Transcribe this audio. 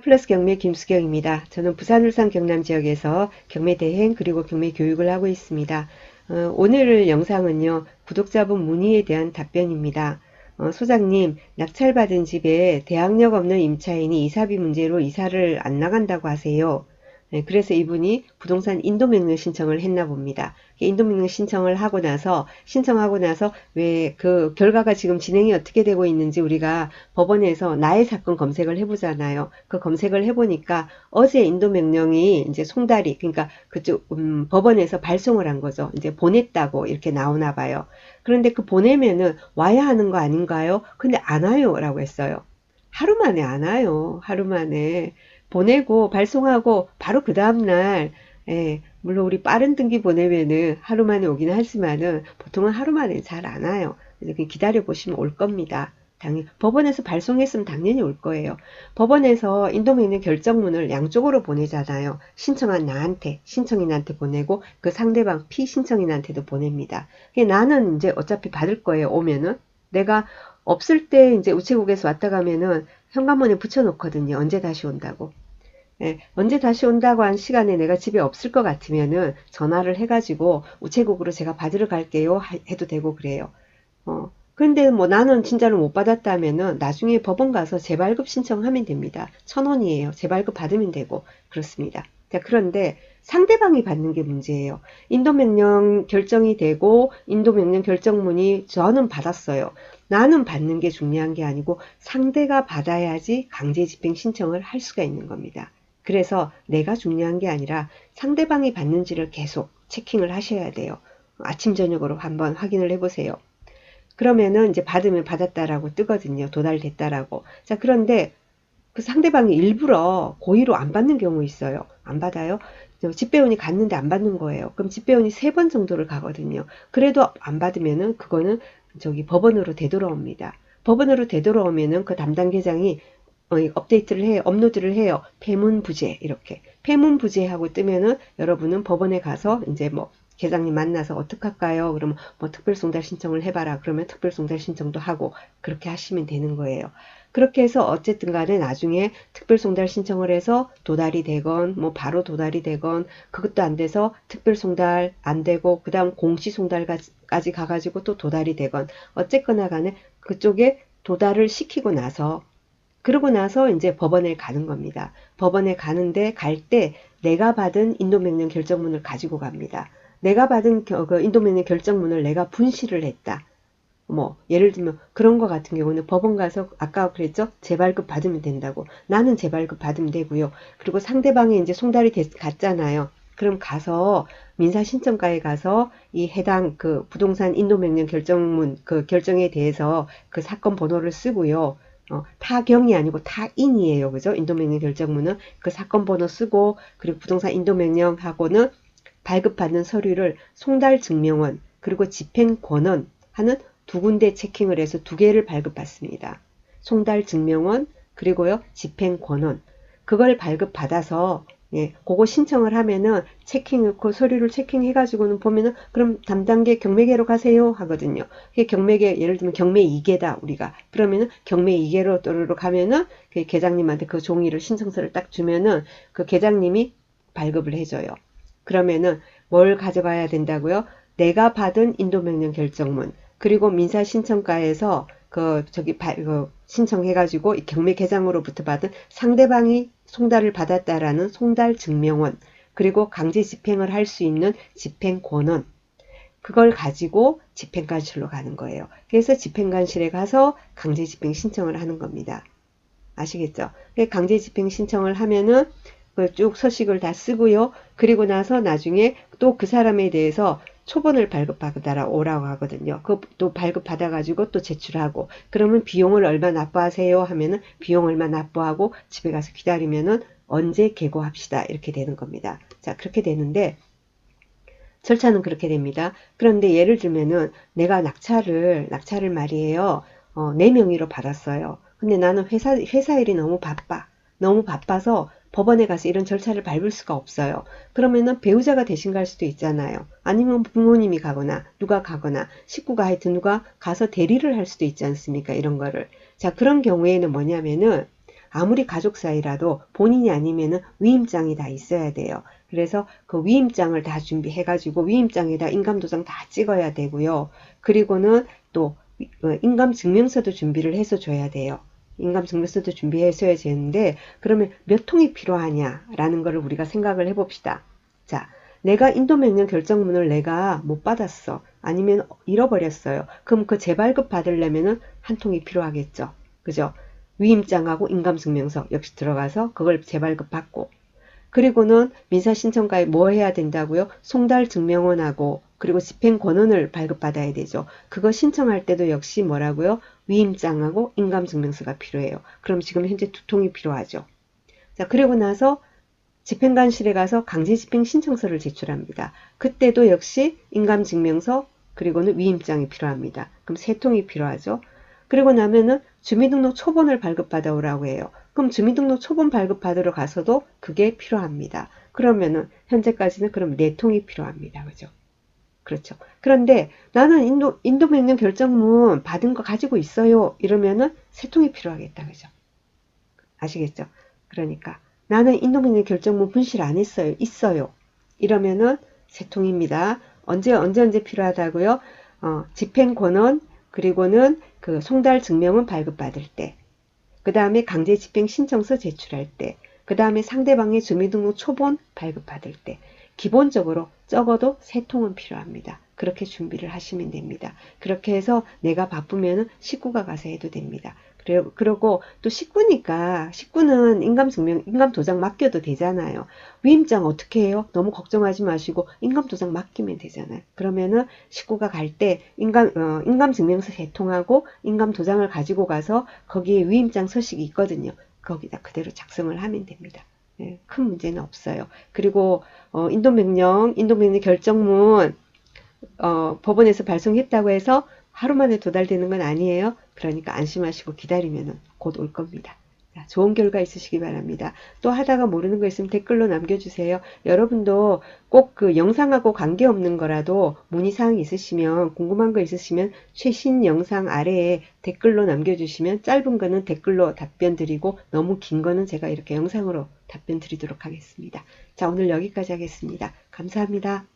플러스 경매 김수경입니다. 저는 부산, 울산, 경남 지역에서 경매 대행 그리고 경매 교육을 하고 있습니다. 오늘 영상은요, 구독자분 문의에 대한 답변입니다. 소장님, 낙찰받은 집에 대항력 없는 임차인이 이사비 문제로 이사를 안 나간다고 하세요. 네, 그래서 이분이 부동산 인도명령 신청을 했나 봅니다. 인도명령 신청하고 나서 왜 그 결과가 지금 진행이 어떻게 되고 있는지 우리가 법원에서 나의 사건 검색을 해보잖아요. 그 검색을 해보니까 어제 인도명령이 이제 송달이, 그러니까 그쪽 법원에서 발송을 한 거죠. 이제 보냈다고 이렇게 나오나 봐요. 그런데 그 보내면은 와야 하는 거 아닌가요? 근데 안 와요라고 했어요. 하루 만에 안 와요. 하루 만에. 보내고 발송하고 바로 그 다음날, 예, 물론 우리 빠른 등기 보내면은 하루 만에 오긴 하지만은 보통은 하루 만에 잘 안 와요. 그래서 기다려 보시면 올 겁니다. 당연히 법원에서 발송했으면 당연히 올 거예요. 법원에서 인도명령 결정문을 양쪽으로 보내잖아요. 신청한 나한테, 신청인한테 보내고 그 상대방 피신청인한테도 보냅니다. 나는 이제 어차피 받을 거예요. 오면은 내가 없을 때 이제 우체국에서 왔다 가면은 현관문에 붙여놓거든요. 언제 다시 온다고. 예, 언제 다시 온다고 한 시간에 내가 집에 없을 것 같으면은 전화를 해가지고 우체국으로 제가 받으러 갈게요 해도 되고 그래요. 근데 뭐 나는 진짜로 못 받았다면은 나중에 법원 가서 재발급 신청하면 됩니다. 1,000원이에요. 재발급 받으면 되고 그렇습니다. 자, 그런데 상대방이 받는 게 문제예요. 인도명령 결정이 되고 인도명령 결정문이 저는 받았어요. 나는 받는 게 중요한 게 아니고 상대가 받아야지 강제집행 신청을 할 수가 있는 겁니다. 그래서 내가 중요한 게 아니라 상대방이 받는지를 계속 체킹을 하셔야 돼요. 아침 저녁으로 한번 확인을 해보세요. 그러면은 이제 받으면 받았다라고 뜨거든요. 도달됐다라고. 자, 그런데 그 상대방이 일부러 고의로 안 받는 경우 있어요. 안 받아요? 집배원이 갔는데 안 받는 거예요. 그럼 집배원이 3번 정도를 가거든요. 그래도 안 받으면은 그거는 저기 법원으로 되돌아옵니다. 법원으로 되돌아오면은 그 담당 계장이 업데이트를 해요. 업로드를 해요. 폐문부재 이렇게. 폐문부재하고 뜨면은 여러분은 법원에 가서 이제 뭐 계장님 만나서 어떡할까요? 그러면 뭐 특별송달 신청을 해봐라. 그러면 특별송달 신청도 하고 그렇게 하시면 되는 거예요. 그렇게 해서 어쨌든 간에 나중에 특별송달 신청을 해서 도달이 되건 뭐 바로 도달이 되건 그것도 안 돼서 특별송달 안 되고 그 다음 공시송달까지 가가지고 또 도달이 되건 어쨌거나 간에 그쪽에 도달을 시키고 나서 그러고 나서 이제 법원에 가는 겁니다. 법원에 가는데 갈 때 내가 받은 인도명령 결정문을 가지고 갑니다. 내가 받은 그 인도명령 결정문을 내가 분실을 했다. 뭐 예를 들면 그런 거 같은 경우는 법원 가서 아까 그랬죠? 재발급 받으면 된다고. 나는 재발급 받으면 되고요. 그리고 상대방이 이제 송달이 갔잖아요. 그럼 가서 민사신청가에 가서 이 해당 그 부동산 인도명령 결정문 그 결정에 대해서 그 사건 번호를 쓰고요. 타경이 아니고 타인이에요. 그죠? 인도명령 결정문은 그 사건 번호 쓰고 그리고 부동산 인도명령하고는 발급받는 서류를 송달증명원 그리고 집행권원 하는 두 군데 체킹을 해서 두 개를 발급받습니다. 송달증명원 그리고요 집행권원 그걸 발급받아서 그거 신청을 하면은 그 서류를 체킹해가지고는 보면은 그럼 담당계 경매계로 가세요 하거든요. 경매계 예를 들면 경매 2계다 우리가 그러면은 경매 2계로 또르르 가면은 그 계장님한테 그 종이를 신청서를 딱 주면은 그 계장님이 발급을 해줘요. 그러면은 뭘 가져가야 된다고요? 내가 받은 인도명령 결정문 그리고 민사신청가에서 신청해가지고 경매 계장으로부터 받은 상대방이 송달을 받았다라는 송달 증명원 그리고 강제 집행을 할 수 있는 집행권원 그걸 가지고 집행관실로 가는 거예요. 그래서 집행관실에 가서 강제 집행 신청을 하는 겁니다. 아시겠죠? 강제 집행 신청을 하면은 쭉 서식을 다 쓰고요. 그리고 나서 나중에 또 그 사람에 대해서 초본을 발급받아 오라고 하거든요. 그또 발급받아가지고 또 제출하고 그러면 비용을 얼마 납부하세요 하면은 비용 얼마 납부하고 집에 가서 기다리면은 언제 개고합시다 이렇게 되는 겁니다. 자 그렇게 되는데 절차는 그렇게 됩니다. 그런데 예를 들면은 내가 낙찰을 말이에요. 내 명의로 받았어요. 근데 나는 회사 일이 너무 바빠. 너무 바빠서 법원에 가서 이런 절차를 밟을 수가 없어요. 그러면은 배우자가 대신 갈 수도 있잖아요. 아니면 부모님이 가거나 누가 가거나 식구가 하여튼 누가 가서 대리를 할 수도 있지 않습니까? 이런 거를. 자, 그런 경우에는 뭐냐면은 아무리 가족 사이라도 본인이 아니면은 위임장이 다 있어야 돼요. 그래서 그 위임장을 다 준비해가지고 위임장에다 인감도장 다 찍어야 되고요. 그리고는 또 인감증명서도 준비를 해서 줘야 돼요. 인감증명서도 준비해서 해야 되는데 그러면 몇 통이 필요하냐라는 거를 우리가 생각을 해봅시다. 자, 내가 인도명령 결정문을 내가 못 받았어. 아니면 잃어버렸어요. 그럼 그 재발급 받으려면은 한 통이 필요하겠죠. 그죠? 위임장하고 인감증명서 역시 들어가서 그걸 재발급 받고 그리고는 민사신청가에 뭐 해야 된다고요? 송달증명원하고 그리고 집행권원을 발급받아야 되죠. 그거 신청할 때도 역시 뭐라고요? 위임장하고 인감증명서가 필요해요. 그럼 지금 현재 두 통이 필요하죠. 자, 그리고 나서 집행관실에 가서 강제집행 신청서를 제출합니다. 그때도 역시 인감증명서 그리고는 위임장이 필요합니다. 그럼 세 통이 필요하죠. 그리고 나면은 주민등록 초본을 발급받아 오라고 해요. 그럼 주민등록 초본 발급받으러 가서도 그게 필요합니다. 그러면은 현재까지는 그럼 네 통이 필요합니다. 그죠? 그렇죠. 그런데 나는 인도명령 결정문 받은 거 가지고 있어요. 이러면은 세 통이 필요하겠다. 그죠? 아시겠죠? 그러니까 나는 인도명령 결정문 분실 안 했어요. 있어요. 이러면은 세 통입니다. 언제 필요하다고요? 집행권원 그리고는 그 송달 증명은 발급받을 때, 그 다음에 강제집행 신청서 제출할 때, 그 다음에 상대방의 주민등록 초본 발급받을 때, 기본적으로 적어도 세 통은 필요합니다. 그렇게 준비를 하시면 됩니다. 그렇게 해서 내가 바쁘면 식구가 가서 해도 됩니다. 그리고 또 식구는 인감증명, 인감도장 맡겨도 되잖아요. 위임장 어떻게 해요? 너무 걱정하지 마시고 인감도장 맡기면 되잖아요. 그러면은 식구가 갈 때 인감증명서 세 통하고 인감도장을 가지고 가서 거기에 위임장 서식이 있거든요. 거기다 그대로 작성을 하면 됩니다. 네, 큰 문제는 없어요. 그리고 인도명령 결정문 법원에서 발송했다고 해서 하루 만에 도달되는 건 아니에요. 그러니까 안심하시고 기다리면 곧 올 겁니다. 자, 좋은 결과 있으시기 바랍니다. 또 하다가 모르는 거 있으면 댓글로 남겨주세요. 여러분도 꼭 그 영상하고 관계없는 거라도 문의사항 있으시면 궁금한 거 있으시면 최신 영상 아래에 댓글로 남겨주시면 짧은 거는 댓글로 답변 드리고 너무 긴 거는 제가 이렇게 영상으로 답변 드리도록 하겠습니다. 자, 오늘 여기까지 하겠습니다. 감사합니다.